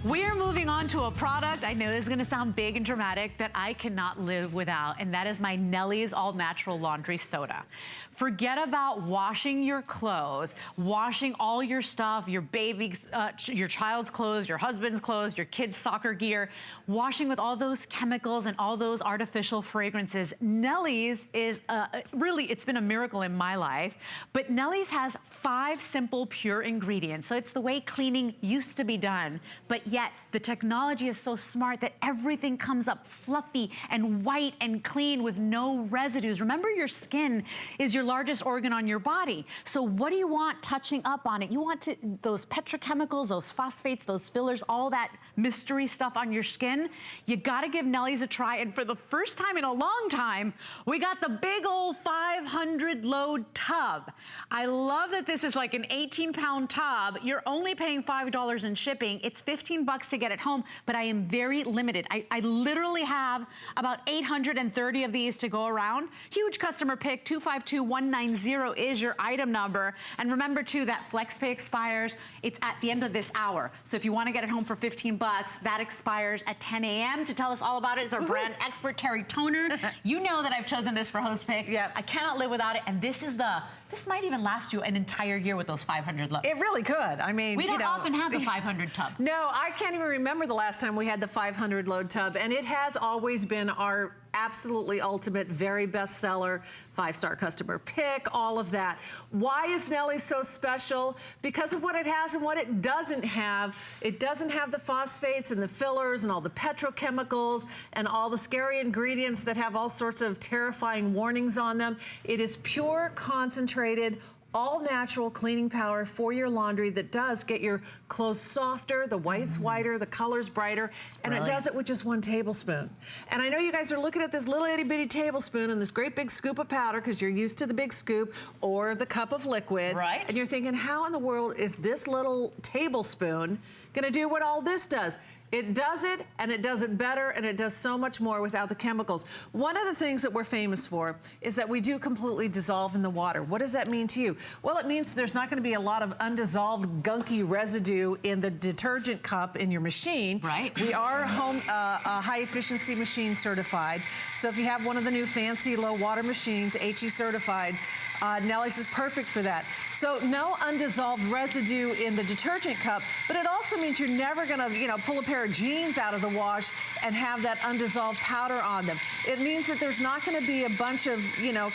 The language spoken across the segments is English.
We're moving on to a product, I know this is gonna sound big and dramatic, that I cannot live without, and that is my Nellie's All Natural Laundry Soda. Forget about washing your clothes, washing all your stuff, your baby's, your child's clothes, your husband's clothes, your kid's soccer gear, washing with all those chemicals and all those artificial fragrances. Nellie's is, really, it's been a miracle in my life, but Nellie's has 5 simple, pure ingredients. So it's the way cleaning used to be done, but yet the technology is so smart that everything comes up fluffy and white and clean with no residues. Remember, your skin is your largest organ on your body. So what do you want touching up on it? You want those petrochemicals, those phosphates, those fillers, all that mystery stuff on your skin. You gotta give Nellie's a try. And for the first time in a long time, we got the big old 500 load tub. I love that this is like an 18-pound tub. You're only paying $5 in shipping. It's $15 to get it home, but I am very limited. I literally have about 830 of these to go around. Huge customer pick, 252190 is your item number. And remember too, that FlexPay expires, it's at the end of this hour. So if you wanna get it home for $15, that expires at 10 a.m. To tell us all about it is our brand expert, Terry Toner. You know that I've chosen this for host pick. Yep. I cannot live without it, and this might even last you an entire year with those 500 loads. It really could. I mean, we don't often have the 500 tub. No, I can't even remember the last time we had the 500 load tub, and it has always been our absolutely ultimate, very best seller, 5-star customer pick, all of that. Why is Nellie so special? Because of what it has and what it doesn't have. It doesn't have the phosphates and the fillers and all the petrochemicals and all the scary ingredients that have all sorts of terrifying warnings on them. It is pure, concentrated, all natural cleaning power for your laundry that does get your clothes softer, the white's whiter, the color's brighter, and it does it with just 1 tablespoon. And I know you guys are looking at this little itty bitty tablespoon and this great big scoop of powder because you're used to the big scoop or the cup of liquid. Right. And you're thinking, how in the world is this little tablespoon gonna do what all this does? It does it, and it does it better, and it does so much more without the chemicals. One of the things that we're famous for is that we do completely dissolve in the water. What does that mean to you? Well, it means there's not gonna be a lot of undissolved, gunky residue in the detergent cup in your machine. Right. We are high efficiency machine certified. So if you have one of the new fancy low water machines, HE certified, Nellie's is perfect for that. So no undissolved residue in the detergent cup, but it also means you're never gonna, pull a pair of jeans out of the wash and have that undissolved powder on them. It means that there's not gonna be a bunch of,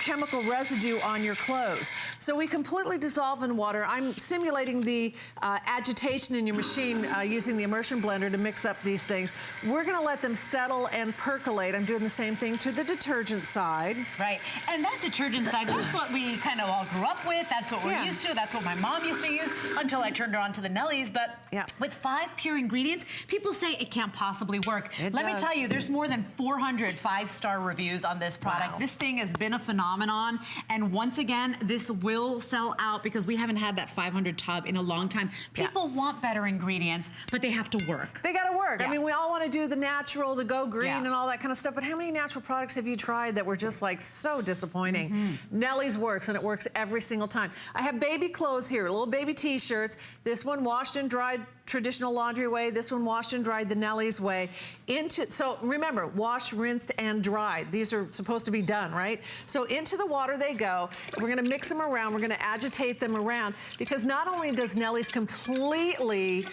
chemical residue on your clothes. So we completely dissolve in water. I'm simulating the agitation in your machine using the immersion blender to mix up these things. We're gonna let them settle and percolate. I'm doing the same thing to the detergent side. Right, and that detergent side, that's what we kind of all grew up with. That's what we're used to. That's what my mom used to use until I turned her on to the Nellies. But with 5 pure ingredients, people say it can't possibly work. Let me tell you, there's more than 400 5-star reviews on this product. Wow. This thing has been a phenomenon. And once again, this will sell out because we haven't had that 500 tub in a long time. People want better ingredients, but they have to work. They gotta work. I mean, we all want to do the natural, the go green and all that kind of stuff, but how many natural products have you tried that were just like so disappointing? Nellie's works, and it works every single time. I have baby clothes here, little baby t-shirts. This one washed and dried traditional laundry way. This one washed and dried the Nellie's way. So remember, washed, rinsed, and dried. These are supposed to be done, right? So into the water they go. We're gonna mix them around. We're gonna agitate them around because not only does Nellie's completely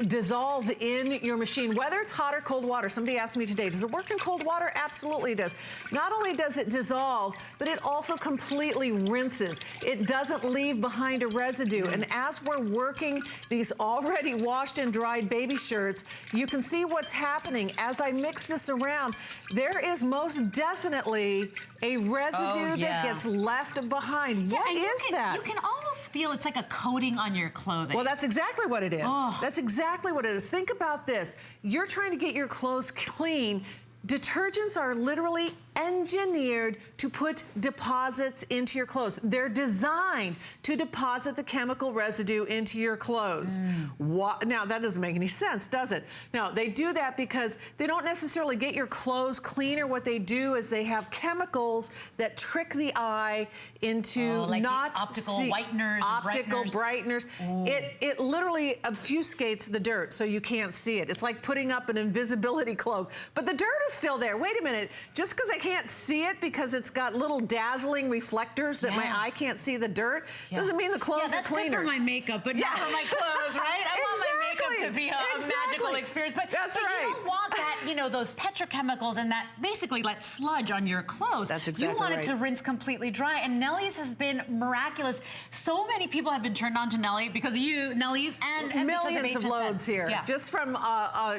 dissolve in your machine, whether it's hot or cold water. Somebody asked me today, does it work in cold water? Absolutely it does. Not only does it dissolve, but it also completely rinses. It doesn't leave behind a residue. And as we're working these already washed and dried baby shirts, you can see what's happening. As I mix this around, there is most definitely a residue that gets left behind. What is that? You can almost feel it's like a coating on your clothing. Well, that's exactly what it is. That's exactly what it is. Think about this. You're trying to get your clothes clean. Detergents are literally engineered to put deposits into your clothes. They're designed to deposit the chemical residue into your clothes. Now, that doesn't make any sense, does it? No, they do that because they don't necessarily get your clothes cleaner. What they do is they have chemicals that trick the eye into like not optical whiteners, optical brighteners. It literally obfuscates the dirt so you can't see it. It's like putting up an invisibility cloak, but the dirt is still there. Wait a minute, just because I can't see it because it's got little dazzling reflectors that my eye can't see the dirt, doesn't mean the clothes are cleaner. Good for my makeup, but not for my clothes, right? I want my makeup to be a magical experience. But, That's but right. You don't want that, you know, those petrochemicals and that basically like sludge on your clothes. That's exactly You want right. it to rinse completely dry. And Nellie's has been miraculous. So many people have been turned on to Nellie because of you, Nellie's, and millions of loads here. Yeah. Just from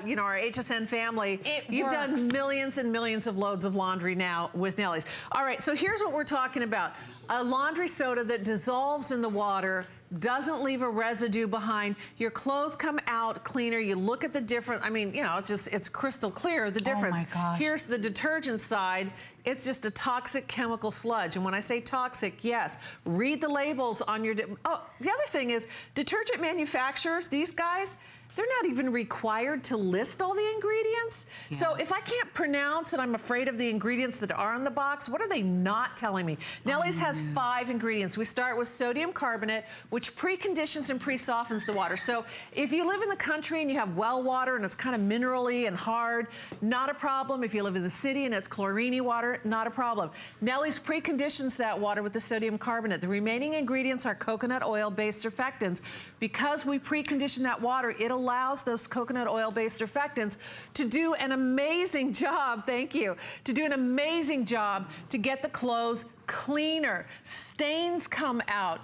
you know, our HSN family. You've done millions and millions of loads of laundry now with Nellie's. All right, so here's what we're talking about. A laundry soda that dissolves in the water, doesn't leave a residue behind. Your clothes come out cleaner. You look at the difference. I mean, you know, it's crystal clear, the difference. Oh my gosh. Here's the detergent side. It's just a toxic chemical sludge. And when I say toxic, yes, read the labels on your, the other thing is detergent manufacturers, these guys, they're not even required to list all the ingredients. Yeah. So if I can't pronounce and I'm afraid of the ingredients that are on the box, what are they not telling me? Nellie's has 5 ingredients. We start with sodium carbonate, which preconditions and pre-softens the water. So if you live in the country and you have well water and it's kind of minerally and hard, not a problem. If you live in the city and it's chlorine-y water, not a problem. Nellie's preconditions that water with the sodium carbonate. The remaining ingredients are coconut oil-based surfactants. Because we precondition that water, it allows those coconut oil-based surfactants to do an amazing job, thank you, to do an amazing job to get the clothes cleaner. Stains come out.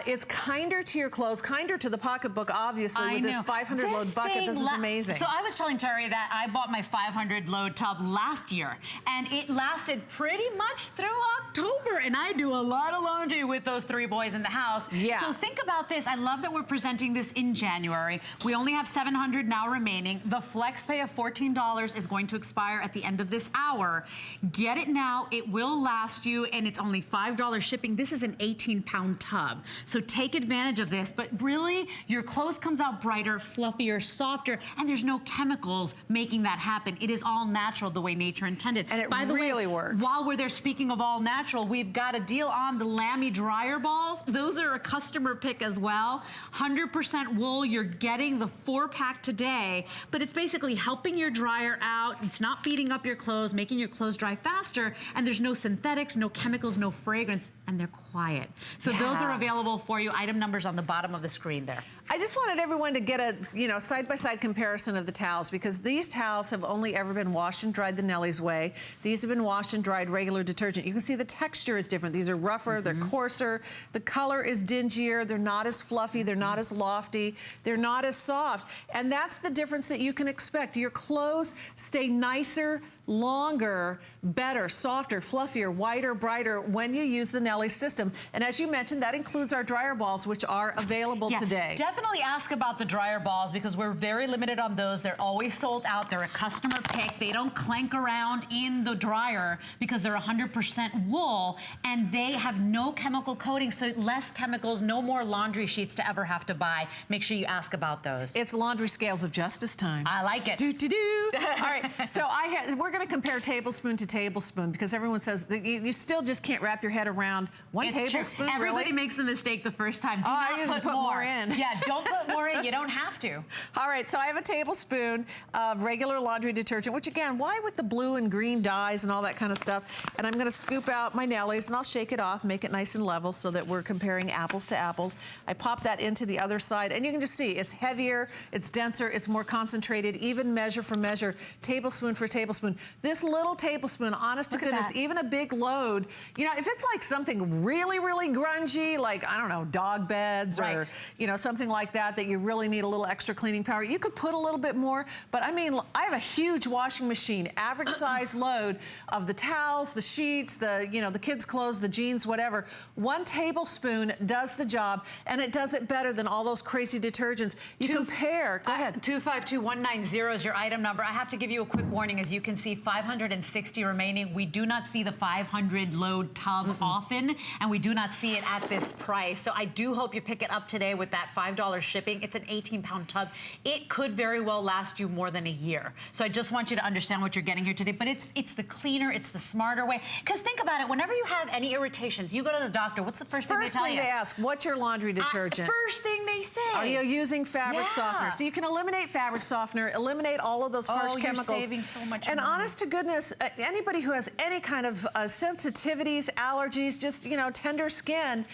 It's kinder to your clothes, kinder to the pocketbook, obviously, with this 500 load bucket. This is amazing. So I was telling Terry that I bought my 500 load tub last year, and it lasted pretty much through October, and I do a lot of laundry with those 3 boys in the house. Yeah. So think about this. I love that we're presenting this in January. We only have 700 now remaining. The flex pay of $14 is going to expire at the end of this hour. Get it now. It will last you, and it's only $5 shipping. This is an 18-pound tub. So take advantage of this, but really your clothes comes out brighter, fluffier, softer, and there's no chemicals making that happen. It is all natural the way nature intended. And it By the really way, works. While we're there, speaking of all natural, we've got a deal on the Lamy dryer balls. Those are a customer pick as well. 100% wool. You're getting the 4-pack today, but it's basically helping your dryer out. It's not beating up your clothes, making your clothes dry faster, and there's no synthetics, no chemicals, no fragrance, and they're quiet. So those are available for you. Item numbers on the bottom of the screen there. I just wanted everyone to get a, you know, side-by-side comparison of the towels, because these towels have only ever been washed and dried the Nellie's way. These have been washed and dried regular detergent. You can see the texture is different. These are rougher, they're coarser, the color is dingier, they're not as fluffy, they're not as lofty, they're not as soft. And that's the difference that you can expect. Your clothes stay nicer, longer, better, softer, fluffier, whiter, brighter when you use the Nellie system. And as you mentioned, that includes our dryer balls, which are available today. Definitely ask about the dryer balls because we're very limited on those. They're always sold out. They're a customer pick. They don't clank around in the dryer because they're 100% wool and they have no chemical coating, so less chemicals, no more laundry sheets to ever have to buy. Make sure you ask about those. It's laundry scales of justice time. I like it. Do. All right, so we're going to compare tablespoon to tablespoon because everyone says that you still just can't wrap your head around one tablespoon. Everybody makes the mistake the first time. Do not I usually put more in. Yeah, don't put more in. You don't have to. All right, so I have a tablespoon of regular laundry detergent, which again, why with the blue and green dyes and all that kind of stuff? And I'm going to scoop out my Nellie's and I'll shake it off, make it nice and level so that we're comparing apples to apples. I pop that into the other side and you can just see it's heavier, it's denser, it's more concentrated, even measure for measure, tablespoon for tablespoon. This little tablespoon, honest to goodness, even a big load, you know, if it's like something something really, really grungy, like, I don't know, dog beds or, you know, something like that, that you really need a little extra cleaning power, you could put a little bit more. But I mean, I have a huge washing machine, average size load of the towels, the sheets, the, you know, the kids' clothes, the jeans, whatever. 1 tablespoon does the job, and it does it better than all those crazy detergents. You compare, go ahead. 252190 is your item number. I have to give you a quick warning. As you can see, 560 remaining. We do not see the 500 load tub often, and we do not see it at this price. So I do hope you pick it up today with that $5 shipping. It's an 18-pound tub. It could very well last you more than a year. So I just want you to understand what you're getting here today. But it's the cleaner, it's the smarter way. Because think about it, whenever you have any irritations, you go to the doctor, what's the first thing they tell you? They ask, what's your laundry detergent? First thing they say. Are you using fabric softener? So you can eliminate fabric softener, eliminate all of those harsh chemicals. You're saving so much money. Honest to goodness, anybody who has any kind of sensitivities, allergies, just, you know, tender skin,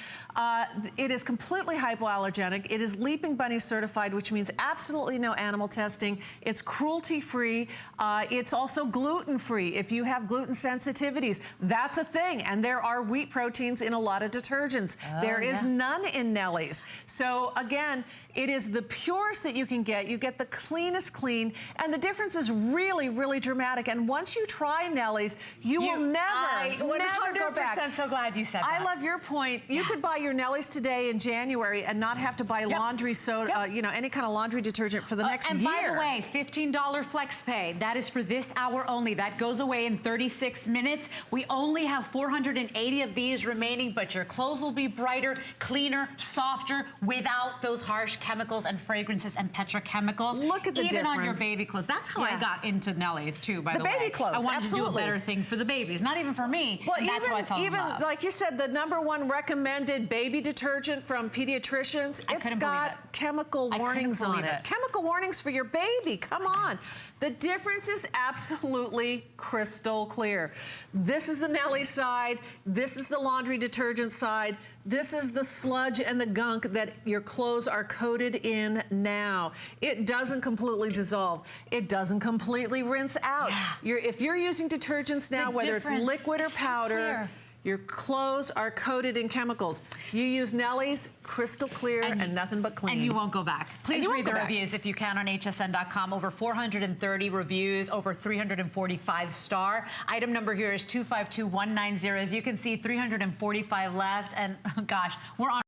it is completely hypoallergenic. It is Leaping Bunny certified, which means absolutely no animal testing. It's cruelty-free. It's also gluten-free. If you have gluten sensitivities, that's a thing. And there are wheat proteins in a lot of detergents. There is none in Nellie's. So again, it is the purest that you can get. You get the cleanest clean, and the difference is really, really dramatic. And once you try Nellie's, you will never go back. I'm so glad you said that. I love your point. You could buy your Nellie's today in January and not have to buy laundry soda, you know, any kind of laundry detergent for the next year. And by the way, $15 flex pay. That is for this hour only. That goes away in 36 minutes. We only have 480 of these remaining, but your clothes will be brighter, cleaner, softer, without those harsh chemicals and fragrances and petrochemicals. Look at the difference. Even on your baby clothes. That's how I got into Nellie's too, by the way. The baby clothes, I wanted to do a better thing for the babies, not even for me. Well, that's how I fell in love. Like you said, the #1 recommended baby detergent from pediatricians, it's got chemical warnings on it. Chemical warnings for your baby, come on. The difference is absolutely crystal clear. This is the Nellie side, this is the laundry detergent side, this is the sludge and the gunk that your clothes are coated in now. It doesn't completely dissolve. It doesn't completely rinse out. If you're using detergents now, whether it's liquid or powder, your clothes are coated in chemicals. You use Nellie's, crystal clear and nothing but clean. And you won't go back. Please read the reviews if you can on hsn.com. Over 430 reviews, over 345 star. Item number here is 252190. As you can see, 345 left. And gosh, we're on